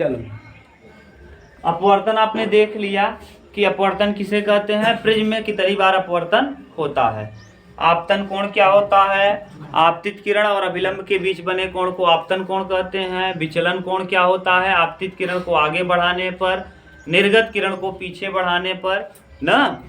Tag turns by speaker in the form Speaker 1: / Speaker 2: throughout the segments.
Speaker 1: चलो, अपवर्तन आपने देख लिया कि अपवर्तन किसे कहते हैं। प्रिज्म में कितनी बार अपवर्तन होता है। आपतन कोण क्या होता है। आपतित किरण और अभिलंब के बीच बने कोण को आपतन कोण कहते हैं। विचलन कोण क्या होता है। आपतित किरण को आगे बढ़ाने पर, निर्गत किरण को पीछे बढ़ाने पर ना,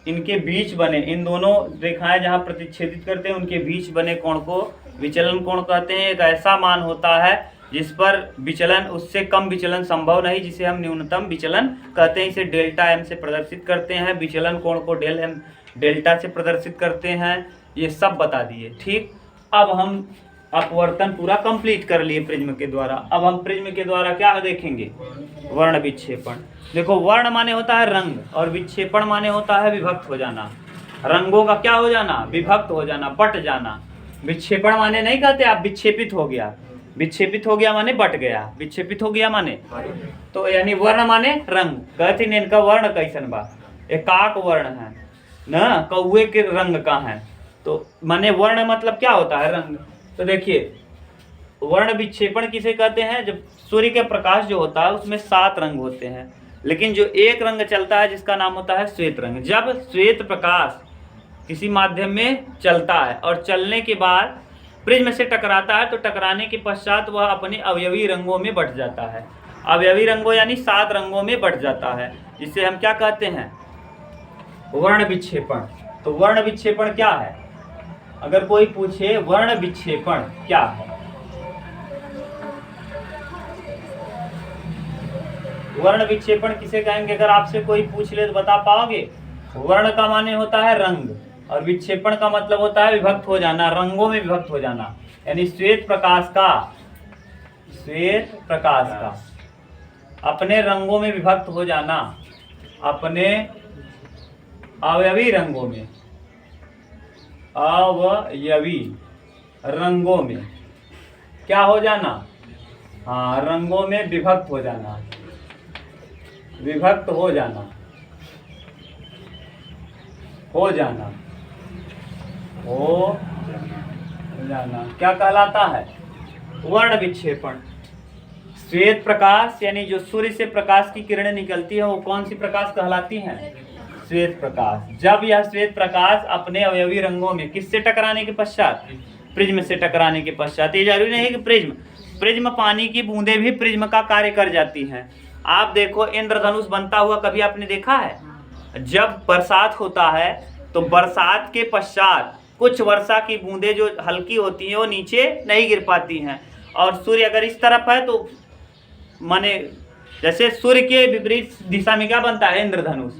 Speaker 1: इनके बीच बने, इन दोनों रेखाएं जहां प्रतिच्छेदित करते हैं उनके बीच बने कोण को विचलन कोण कहते हैं। एक ऐसा मान होता है जिस पर विचलन, उससे कम विचलन संभव नहीं, जिसे हम न्यूनतम विचलन कहते हैं। इसे डेल्टा एम से प्रदर्शित करते हैं। विचलन कोण को डेल्टा से प्रदर्शित करते हैं। ये सब बता दिए। ठीक, अब हम अपवर्तन पूरा कंप्लीट कर लिए प्रिज्म के द्वारा। अब हम प्रिज्म के द्वारा क्या देखेंगे, वर्ण विक्षेपण। देखो, वर्ण माने होता है रंग और विक्षेपण माने होता है विभक्त हो जाना। रंगों का क्या हो जाना, विभक्त हो जाना, बट जाना। विक्षेपण माने नहीं कहते आप विक्षेपित हो गया, विक्षेपित हो गया माने बट गया, विक्षेपित हो गया माने, तो यानी वर्ण माने रंग। कहते इनका वर्ण कैसन बा, एकाक वर्ण है ना, कौए के रंग का है, तो माने वर्ण मतलब क्या होता है, रंग। तो देखिए, वर्ण विक्षेपण किसे कहते हैं, जब सूर्य के प्रकाश जो होता है उसमें 7 रंग होते हैं, लेकिन जो एक रंग चलता है जिसका नाम होता है श्वेत रंग। जब श्वेत प्रकाश किसी माध्यम में चलता है और चलने के बाद प्रिज्म से टकराता है, तो टकराने के पश्चात वह अपने अवयवी रंगों में बट जाता है। अवयवी रंगों यानी 7 रंगों में बट जाता है, जिसे हम क्या कहते हैं, वर्ण विक्षेपण। तो वर्ण विक्षेपण क्या है, अगर कोई पूछे वर्ण विक्षेपण क्या है, वर्ण विक्षेपण किसे कहेंगे, अगर आपसे कोई पूछ ले तो बता पाओगे। वर्ण का माने होता है रंग और विक्षेपण का मतलब होता है विभक्त हो जाना, रंगों में विभक्त हो जाना। यानी श्वेत प्रकाश का अपने रंगों में विभक्त हो जाना, अपने अवयवी रंगों में, अवयवी रंगों में क्या हो जाना, हाँ, रंगों में विभक्त हो जाना, विभक्त हो जाना, हो जाना, हो जाना क्या कहलाता है, वर्ण विक्षेपण। श्वेत प्रकाश यानी जो सूर्य से प्रकाश की किरणें निकलती है वो कौन सी प्रकाश कहलाती हैं, श्वेत प्रकाश। जब यह श्वेत प्रकाश अपने अवयवी रंगों में किससे टकराने के पश्चात, प्रिज्म से टकराने के पश्चात, ये जरूरी नहीं कि प्रिज्म पानी की बूंदें भी प्रिज्म का कार्य कर जाती हैं। आप देखो, इंद्रधनुष बनता हुआ कभी आपने देखा है, जब बरसात होता है तो बरसात के पश्चात कुछ वर्षा की बूंदें जो हल्की होती हैं वो नीचे नहीं गिर पाती हैं, और सूर्य अगर इस तरफ है तो माने जैसे सूर्य के विपरीत दिशा में क्या बनता है, इंद्रधनुष।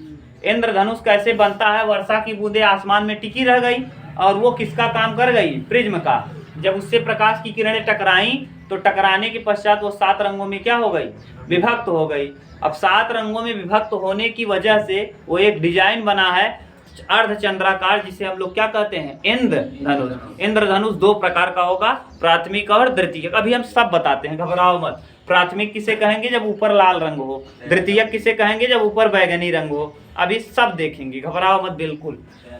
Speaker 1: इंद्रधनुष कैसे बनता है, वर्षा की बूंदें आसमान में टिकी रह गई और वो किसका काम कर गई, प्रिज्म का। जब उससे प्रकाश की किरणें टकराई तो टकराने के पश्चात वो 7 रंगों में क्या हो गई, विभक्त हो गई। अब 7 रंगों में विभक्त होने की वजह से वो एक डिजाइन बना है अर्धचंद्राकार, जिसे हम लोग क्या कहते हैं, इंद्रधनुष। इंद्रधनुष 2 प्रकार का होगा, प्राथमिक और द्वितीयक। अभी हम सब बताते हैं, घबराओ मत। प्राथमिक किसे कहेंगे, जब ऊपर लाल रंग हो। द्वितीयक किसे कहेंगे, जब ऊपर बैगनी रंग हो। अभी सब देखेंगे, घबराओ मत बिल्कुल।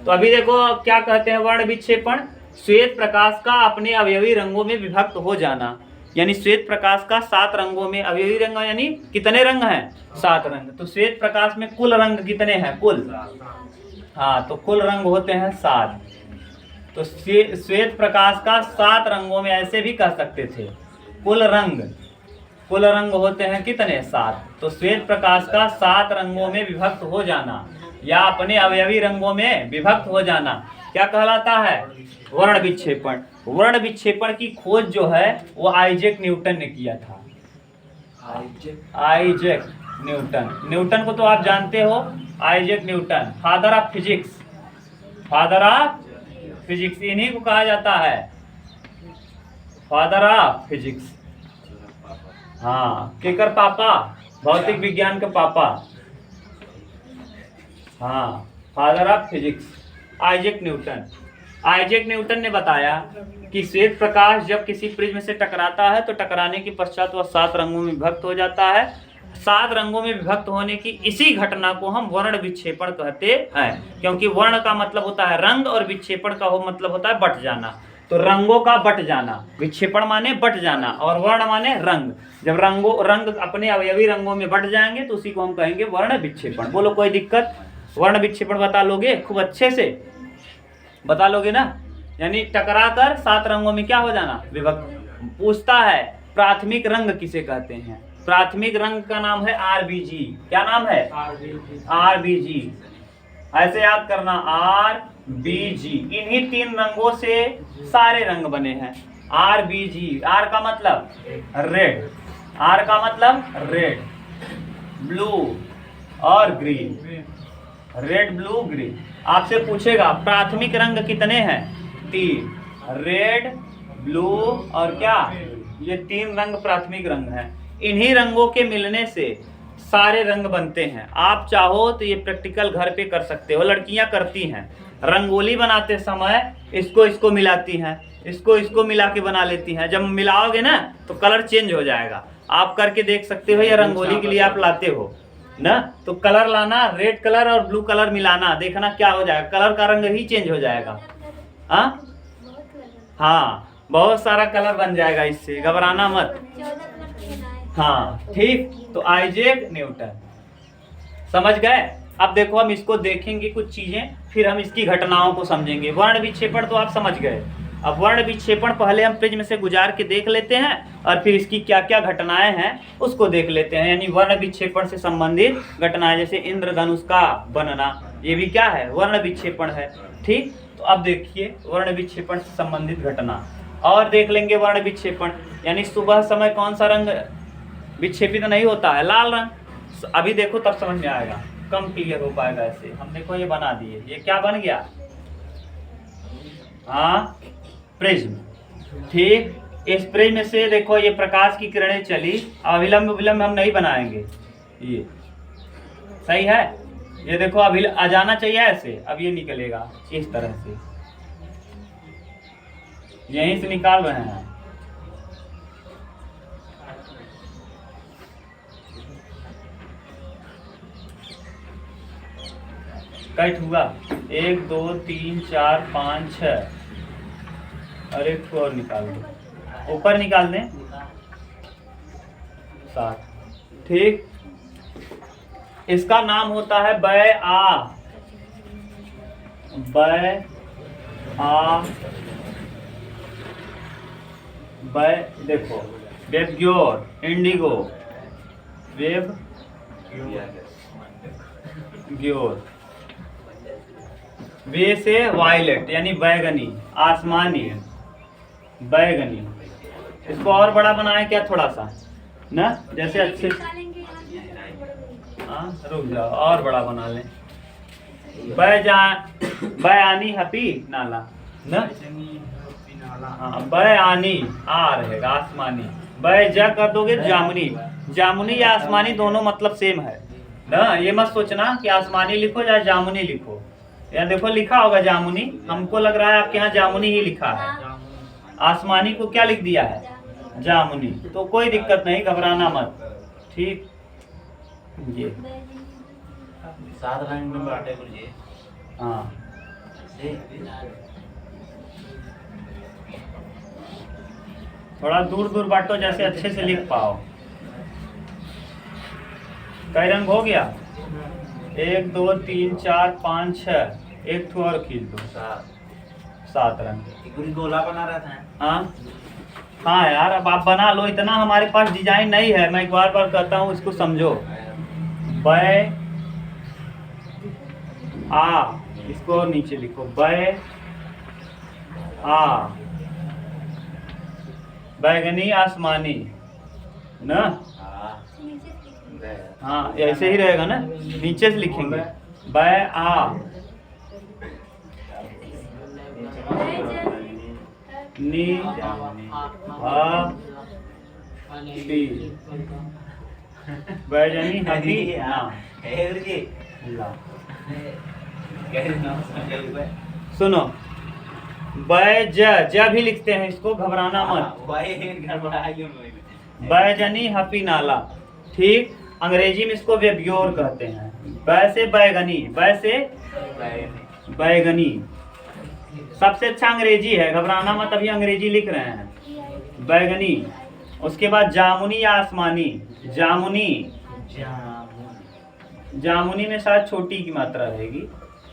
Speaker 1: तो अभी देखो क्या कहते हैं, वर्ण विक्षेपण, श्वेत प्रकाश का अपने अवयवी रंगों में विभक्त हो जाना। यानी श्वेत प्रकाश का 7 रंगों में, अवयवी रंग यानी कितने रंग हैं, 7 रंग। तो श्वेत प्रकाश में कुल रंग कितने हैं, कुल, हाँ, तो कुल रंग होते हैं 7। तो श्वेत प्रकाश का 7 रंगों में, ऐसे भी कह सकते थे, कुल रंग होते हैं कितने, 7। तो श्वेत प्रकाश का 7 रंगों में विभक्त हो जाना या अपने अवयवी रंगों में विभक्त हो जाना क्या कहलाता है, वर्ण विक्षेपण। वर्ण विक्षेपण की खोज जो है वो आइजैक न्यूटन ने किया था। आइजैक न्यूटन को तो आप जानते हो, Isaac Newton, father of physics, इन्हीं को कहा जाता है फादर ऑफ फिजिक्स। हाँ, केकर पापा, भौतिक विज्ञान के पापा, हाँ, father of physics Isaac Newton ने बताया कि श्वेत प्रकाश जब किसी प्रिज्म से टकराता है तो टकराने के पश्चात वह 7 रंगों में विभक्त हो जाता है। 7 रंगों में विभक्त होने की इसी घटना को हम वर्ण विक्षेपण कहते हैं, क्योंकि वर्ण का मतलब होता है रंग और विक्षेपण का मतलब होता है बट जाना। तो रंगों का बट जाना, विक्षेपण माने बट जाना और वर्ण माने रंग। जब रंग अपने अवयवी रंगों में बट जाएंगे तो उसी को हम कहेंगे वर्ण विक्षेपण। बोलो कोई दिक्कत? वर्ण विक्षेपण बता लोगे खूब अच्छे से? बता लोगे ना? यानी टकरा कर 7 रंगों में क्या हो जाना? विभक्त। पूछता है प्राथमिक रंग किसे कहते हैं? प्राथमिक रंग का नाम है आरबीजी। क्या नाम है? आरबीजी। ऐसे याद करना, आरबीजी। इन्हीं 3 रंगों से सारे रंग बने हैं। आरबीजी, आर का मतलब रेड, आर का मतलब रेड, ब्लू और ग्रीन। Red, blue, green. आपसे पूछेगा प्राथमिक रंग कितने हैं? 3, रेड, ब्लू और क्या? ये 3 रंग प्राथमिक रंग हैं। इन्हीं रंगों के मिलने से सारे रंग बनते हैं। आप चाहो तो ये प्रैक्टिकल घर पे कर सकते हो, लड़कियां करती हैं। रंगोली बनाते समय इसको मिलाती हैं, इसको मिला के बना लेती हैं। जब मिलाओगे ना तो कलर चेंज हो जाएगा। आप करके देख सकते हो, या रंगोली के लिए आप लाते हो ना, तो कलर लाना, रेड कलर और ब्लू कलर मिलाना, देखना क्या हो जाएगा, कलर का रंग ही चेंज हो जाएगा। हाँ, बहुत सारा कलर बन जाएगा इससे, घबराना मत। हाँ ठीक। तो आइजैक न्यूटन, समझ गए? अब देखो हम इसको देखेंगे कुछ चीजें, फिर हम इसकी घटनाओं को समझेंगे। वर्ण विक्षेपण तो आप समझ गए। अब वर्ण विक्षेपण पहले हम पेज में से गुजार के देख लेते हैं और फिर इसकी क्या क्या घटनाएं हैं उसको देख लेते हैं। यानी वर्ण विक्षेपण से संबंधित घटनाएं, जैसे इंद्रधनुष का बनना, ये भी क्या है? वर्ण विक्षेपण है। ठीक। तो अब देखिए वर्ण विक्षेपण से संबंधित घटना और देख लेंगे। वर्ण विक्षेपण यानी सुबह समय कौन सा रंग विक्षेपित नहीं होता है? लाल रंग। अभी देखो तब समझ में आएगा, कम क्लियर हो पाएगा ऐसे। हम देखो ये बना दिए, ये क्या बन गया? हाँ, प्रिज्म। ठीक। इस प्रिज्म से देखो ये प्रकाश की किरणें चली, अविलंब विलंब हम नहीं बनाएंगे, ये सही है। ये देखो अभी आ जाना चाहिए ऐसे, अब ये निकलेगा इस तरह से, यहीं से निकाल रहे हैं। कट हुआ 1 2 3 4 5 6 और एक और निकाल दो, ऊपर निकाल दें 7। ठीक। इसका नाम होता है बै आ, बै आ, बै। देखो वेबग्योर, इंडिगो, वेब ग्योर। वे से वायलेट यानी बैगनी, आसमानी, बैगनी। इसको और बड़ा बनाए क्या थोड़ा सा ना, जैसे अच्छे। हाँ रुक जाओ, और बड़ा बना लें। बयानी हपी नाला ना, हाँ बयानी आ रहेगा, आसमानी। बै जा कर दोगे जामुनी। जामुनी या आसमानी दोनों मतलब सेम है ना, ये मत सोचना कि आसमानी लिखो या जामुनी लिखो। यहाँ देखो लिखा होगा जामुनी, हमको लग रहा है आपके यहाँ जामुनी ही लिखा है। आसमानी को क्या लिख दिया है? जामुनी। तो कोई दिक्कत नहीं, घबराना मत। ठीक। ये
Speaker 2: 7 रंग में बांटे गुरुजी।
Speaker 1: हाँ थोड़ा दूर दूर बांटो, जैसे अच्छे से लिख पाओ। कई रंग हो गया? 1 2 3 4 5 6, एक ठो और खींच दो, 7 रंग।
Speaker 2: गोला बना रहा था।
Speaker 1: हाँ हाँ यार, अब आप बना लो, इतना हमारे पास डिजाइन नहीं है। मैं एक बार कहता हूँ, इसको समझो। बै आ, इसको नीचे लिखो, बै आ, बैगनी आसमानी ना। हाँ ऐसे ही रहेगा ना, नीचे से लिखेंगे। बै आ, नी आ टी, बैगनी हबी ना। सुनो, बै ज भी लिखते हैं इसको, घबराना मत। बैजनी हफी नाला। ठीक। अंग्रेजी में इसको वेब्योर कहते हैं। बै से बैगनी, बै से बैगनी। सबसे अच्छा अंग्रेजी है, घबराना मत, अभी अंग्रेजी लिख रहे हैं। बैगनी, उसके बाद जामुनी या आसमानी। जामुनी, जामुनी में शायद छोटी की मात्रा रहेगी,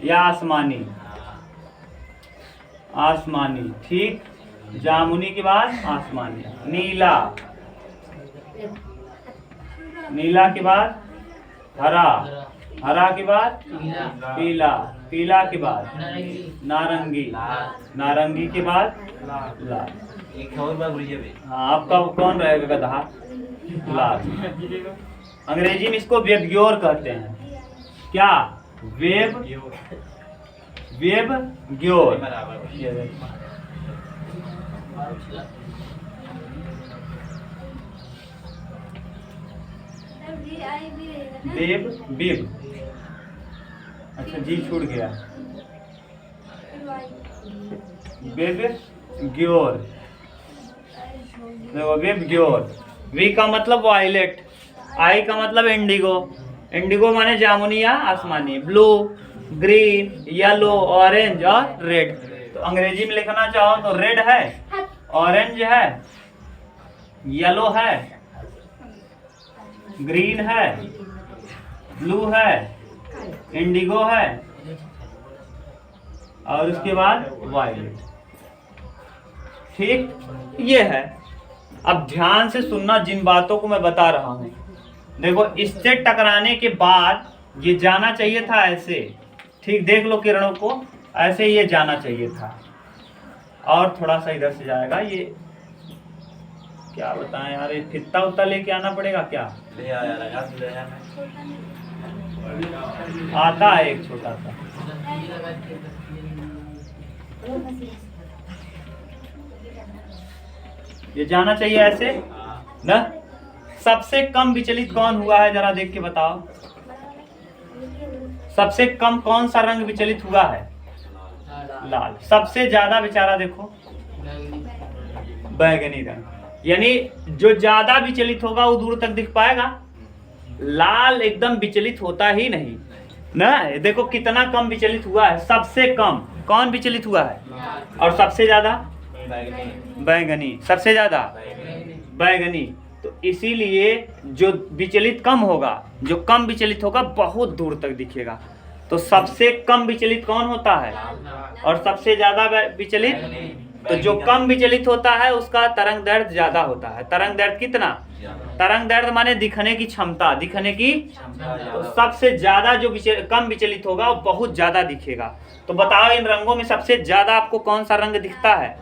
Speaker 1: या आसमानी। आसमानी, ठीक। जामुनी के बाद आसमानी। नीला, नीला के बाद हरा, हरा के बाद पीला, पीला के बाद नारंगी, नारंगी के बाद लाल।
Speaker 2: एक और बार गुरुजी अभी।
Speaker 1: हाँ, आपका कौन रहेगा गधा? लाल। अंग्रेजी में इसको वेबग्योर कहते हैं। क्या? वेबग्योर। बेब, अच्छा जी छूट गया। वेबग्योर, देखो वेबग्योर। वी का मतलब वायलेट, आई का मतलब इंडिगो। इंडिगो माने जामुनी या आसमानी। ब्लू, ग्रीन, येलो, ऑरेंज और रेड। तो अंग्रेजी में लिखना चाहो तो रेड है, ऑरेंज है, येलो है, ग्रीन है, ब्लू है, इंडिगो है और उसके बाद वायलेट। ठीक, ये है। अब ध्यान से सुनना जिन बातों को मैं बता रहा हूं। देखो, इससे टकराने के बाद ये जाना चाहिए था ऐसे। ठीक, देख लो किरणों को, ऐसे ये जाना चाहिए था। और थोड़ा सा इधर से जाएगा ये। क्या बताएं यार, ये फित्ता उत्ता लेके आना पड़ेगा क्या?
Speaker 2: ले आया, लगा ले आया मैं।
Speaker 1: आता है एक छोटा सा। ये जाना चाहिए ऐसे ना। सबसे कम विचलित कौन हुआ है, जरा देख के बताओ। सबसे कम कौन सा रंग विचलित हुआ है? लाल। सबसे ज्यादा बेचारा देखो बैगनी रंग। यानी जो ज्यादा विचलित होगा वो दूर तक दिख पाएगा। लाल एकदम विचलित होता ही नहीं ना। देखो कितना कम विचलित हुआ है। सबसे कम कौन विचलित हुआ है? और सबसे ज्यादा बैगनी। सबसे ज्यादा बैगनी। तो इसीलिए जो विचलित कम होगा, जो कम विचलित होगा बहुत दूर तक दिखेगा। तो सबसे कम विचलित कौन होता है और सबसे ज्यादा विचलित? तो जो कम विचलित होता है उसका तरंग दैर्ध्य ज्यादा होता है। तरंग दैर्ध्य कितना? तरंग दैर्ध्य माने दिखने की क्षमता, दिखने की। तो सबसे ज्यादा जो कम विचलित होगा वो बहुत ज्यादा दिखेगा। तो बताओ इन रंगों में सबसे ज्यादा आपको कौन सा रंग दिखता है?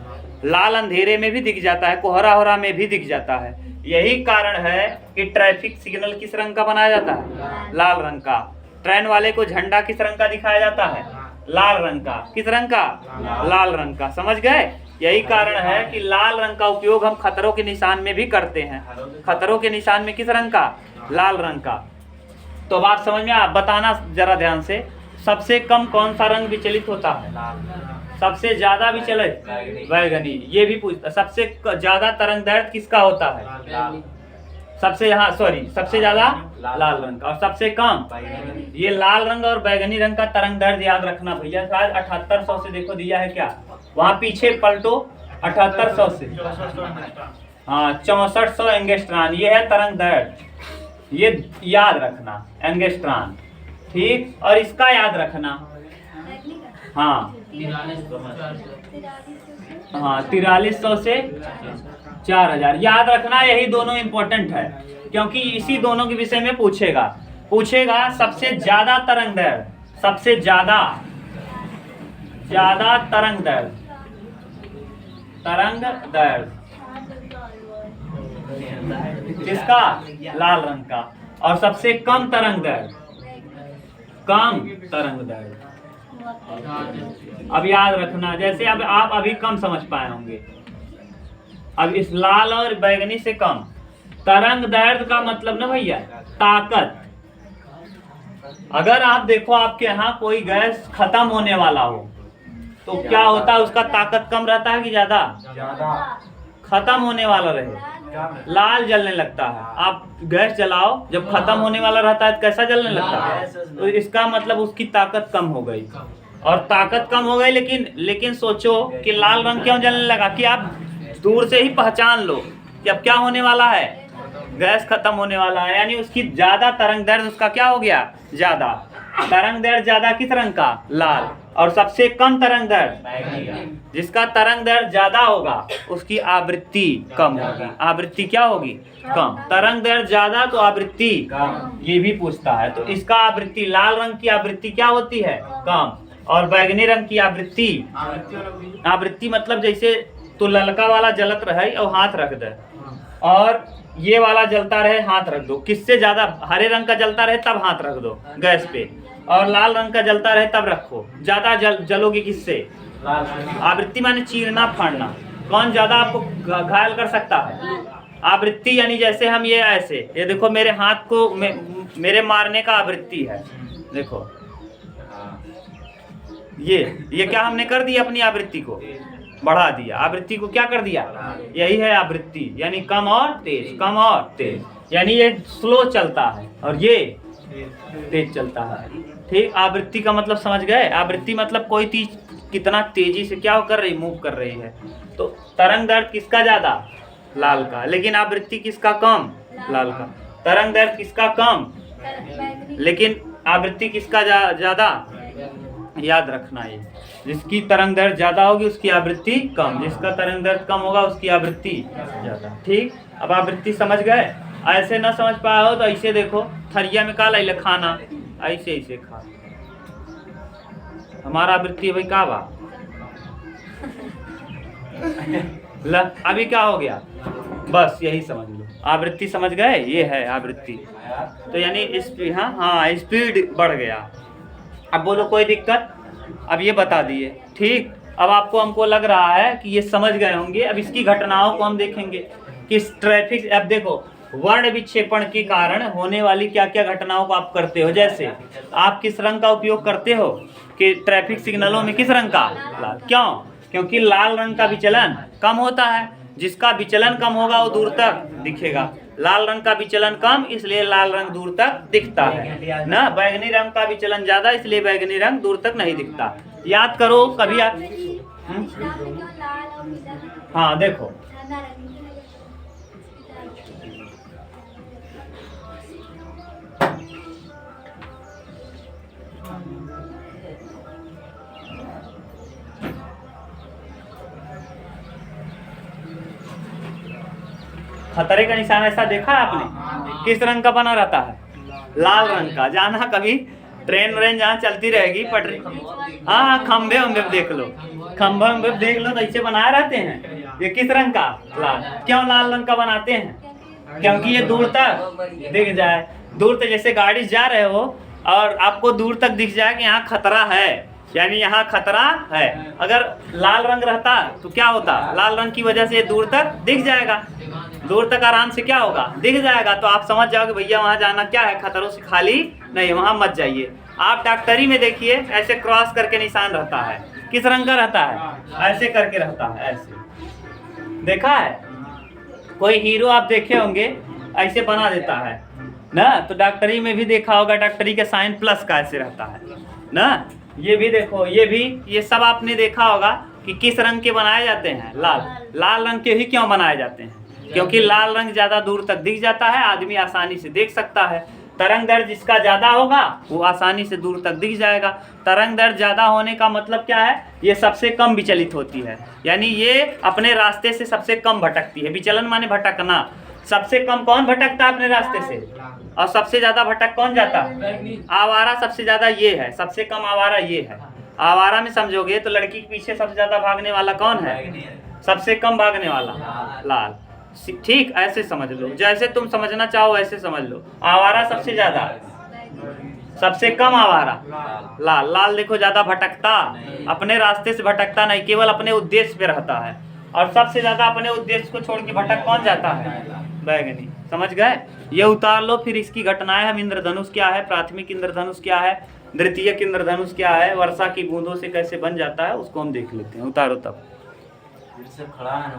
Speaker 1: लाल अंधेरे में भी दिख जाता है, कोहरा होरा में भी दिख जाता है। यही कारण है कि ट्रैफिक सिग्नल किस रंग का बनाया जाता है? लाल रंग का। ट्रेन वाले को झंडा किस रंग का दिखाया जाता है? लाल रंग का। किस रंग का? लाल रंग का। समझ गए? यही कारण है कि लाल रंग का उपयोग हम खतरों के निशान में भी करते हैं। खतरों के निशान में किस रंग का? लाल रंग का। तो बात समझ में आ? बताना जरा ध्यान से, सबसे कम कौन सा रंग विचलित होता है? सबसे ज्यादा विचलित बैगनी। ये भी पूछता, सबसे ज्यादा तरंग दैर्ध्य किसका होता है? सबसे, यहाँ सॉरी, सबसे ज्यादा लाल रंग का। और सबसे कम ये लाल रंग और बैगनी रंग का तरंग दैर्ध्य याद रखना भैया। शायद 7800 से देखो दिया है क्या? वहां पीछे पलटो, 7800 से। हाँ, 6400 एंगस्ट्रॉन ये है तरंग दैर्ध्य। ये याद रखना, एंगस्ट्रॉन। ठीक, और इसका याद रखना। हाँ हाँ, 4300 से 4000 याद रखना। यही दोनों इंपॉर्टेंट है क्योंकि इसी दोनों के विषय में पूछेगा। सबसे ज्यादा तरंग दैर्ध्य, सबसे ज्यादा तरंग दैर्ध्य किसका? लाल रंग का। और सबसे कम तरंग दैर्ध्य, अब याद रखना। जैसे अब आप अभी कम समझ पाए होंगे, अब इस लाल और बैगनी से कम तरंग दैर्ध्य का मतलब ना भैया ताकत। अगर आप देखो आपके यहाँ कोई गैस खत्म होने वाला हो तो क्या होता है? उसका ताकत कम रहता है कि ज्यादा? खत्म होने वाला रहे लाल जलने लगता है। आप गैस जलाओ, जब खत्म होने वाला रहता है तो कैसा जलने लगता है? तो इसका मतलब उसकी ताकत कम हो गई। और ताकत कम हो गई, लेकिन सोचो कि लाल रंग क्यों जलने लगा कि आप दूर से ही पहचान लो कि अब क्या होने वाला है, गैस खत्म होने वाला है। यानी उसकी ज्यादा तरंग दैर्ध्य उसका क्या हो गया, ज्यादा तरंग दैर्ध्य ज्यादा किस रंग का, लाल। और सबसे कम तरंग दैर्ध्य, जिसका तरंग दैर्ध्य ज्यादा होगा उसकी आवृत्ति कम होगी। आवृत्ति क्या होगी, कम। तरंग दैर्ध्य ज्यादा तो आवृत्ति कम, ये भी पूछता है। तो इसका आवृत्ति, लाल रंग की आवृत्ति क्या होती है, कम। और बैगनी रंग की आवृत्ति मतलब जैसे तो ललका वाला जलत रहे और हाथ रख दे, और ये वाला जलता रहे हाथ रख दो। किससे ज्यादा, हरे रंग का जलता रहे तब हाथ रख दो गैस पे, और लाल रंग का जलता रहे तब रखो। ज्यादा जलोगे किससे, आवृत्ति माने चीरना फाड़ना, कौन ज्यादा आपको घायल कर सकता है, आवृत्ति। यानी जैसे हम ये ऐसे, ये देखो मेरे हाथ को मेरे मारने का आवृत्ति है, देखो ये क्या हमने कर दिया, अपनी आवृत्ति को बढ़ा दिया। आवृत्ति को क्या कर दिया, यही है आवृत्ति, यानी कम और तेज, कम और तेज। यानी ये स्लो चलता है और ये तेज चलता है। ठीक, आवृत्ति का मतलब समझ गए। आवृत्ति मतलब कोई चीज कितना तेजी से क्या कर रही, मूव कर रही है। तो तरंग दैर्ध्य किसका ज्यादा, लाल का, लेकिन आवृत्ति किसका कम, लाल का। तरंग दैर्ध्य किसका कम, लेकिन आवृत्ति किसका ज्यादा। याद रखना ये, जिसकी तरंग दैर्ध्य ज्यादा होगी उसकी आवृत्ति कम, जिसका तरंग दैर्ध्य कम होगा उसकी आवृत्ति ज्यादा। ठीक, अब आवृत्ति समझ गए। ऐसे ना समझ पाया हो तो ऐसे देखो, थरिया में का लाइले खाना, ऐसे ऐसे खा, हमारा आवृत्ति भाई का बा ल, अभी क्या हो गया, बस यही समझ लो, आवृत्ति समझ गए, ये है आवृत्ति। तो यानी स्पीड, हाँ स्पीड बढ़ गया। अब बोलो कोई दिक्कत, अब ये बता दिए। ठीक, अब आपको हमको लग रहा है कि ये समझ गए होंगे। अब इसकी घटनाओं को हम देखेंगे कि ट्रैफिक, अब देखो वर्ण विक्षेपण के कारण होने वाली क्या क्या घटनाओं को आप करते हो। जैसे आप किस रंग का उपयोग करते हो कि ट्रैफिक सिग्नलों में, किस रंग का, लाल। क्यों, क्योंकि लाल रंग का विचलन कम होता है, जिसका विचलन कम होगा वो दूर तक दिखेगा। लाल रंग का विचलन कम, इसलिए लाल रंग दूर तक दिखता है ना। बैगनी रंग का विचलन ज्यादा, इसलिए बैगनी रंग दूर तक नहीं दिखता। याद करो कभी आप, हाँ देखो खतरे का निशान ऐसा देखा है आपने, किस रंग का बना रहता है, लाल रंग का। जाना कभी ट्रेन व्रेन जहाँ चलती रहेगी पटरी, हाँ खंभे वंभे देख लो, खंभे वंभे देख लो तो ऐसे बनाए रहते हैं। ये किस रंग का, लाल। क्यों लाल रंग का बनाते हैं, क्योंकि ये दूर तक दिख जाए। दूर तक जैसे गाड़ी जा रहे हो और आपको दूर तक दिख जाए कि यहाँ खतरा है, यानी यहाँ खतरा है। अगर लाल रंग रहता तो क्या होता, लाल रंग की वजह से ये दूर तक दिख जाएगा, दूर तक आराम से क्या होगा, दिख जाएगा। तो आप समझ जाओगे भैया वहाँ जाना क्या है, खतरों से खाली नहीं, वहाँ मत जाइए। आप डॉक्टरी में देखिए ऐसे क्रॉस करके निशान रहता है, किस रंग का रहता है, ऐसे करके रहता है, ऐसे देखा है। कोई हीरो आप देखे होंगे ऐसे बना देता है ना, तो डॉक्टरी में भी देखा होगा, डॉक्टरी के साइन प्लस का ऐसे रहता है ना। ये भी देखो, ये भी, ये सब आपने देखा होगा कि किस रंग के बनाए जाते हैं, लाल। लाल रंग के ही क्यों बनाए जाते हैं, क्योंकि लाल रंग ज्यादा दूर तक दिख जाता है, आदमी आसानी से देख सकता है। तरंग दैर्ध्य जिसका ज्यादा होगा वो आसानी से दूर तक दिख जाएगा। तरंग दैर्ध्य ज्यादा होने का मतलब क्या है, ये सबसे कम विचलित होती है, यानी ये अपने रास्ते से सबसे कम भटकती है। विचलन माने भटकना, सबसे कम कौन भटकता है अपने रास्ते से, और सबसे ज्यादा भटक कौन जाता है, आवारा। सबसे ज्यादा ये है, सबसे कम आवारा ये है। आवारा में समझोगे तो लड़की के पीछे सबसे ज्यादा भागने वाला कौन है, सबसे कम भागने वाला लाल। ठीक, ऐसे समझ लो, जैसे तुम समझना चाहो वैसे समझ लो। आवारा सबसे ज्यादा, सबसे कम आवारा लाल। लाल देखो ज्यादा भटकता, अपने रास्ते से भटकता नहीं, केवल अपने उद्देश्य पे रहता है। और सबसे ज्यादा अपने उद्देश्य को छोड़ के भटक कौन जाता है, बैगनी। समझ गए, ये उतार लो। फिर इसकी घटनाएं, हम इंद्रधनुष क्या है, प्राथमिक इंद्रधनुष क्या है, द्वितीयक इंद्रधनुष क्या है, वर्षा की बूंदों से कैसे बन जाता है, उसको हम देख लेते हैं। उतारो तब।
Speaker 2: खड़ा है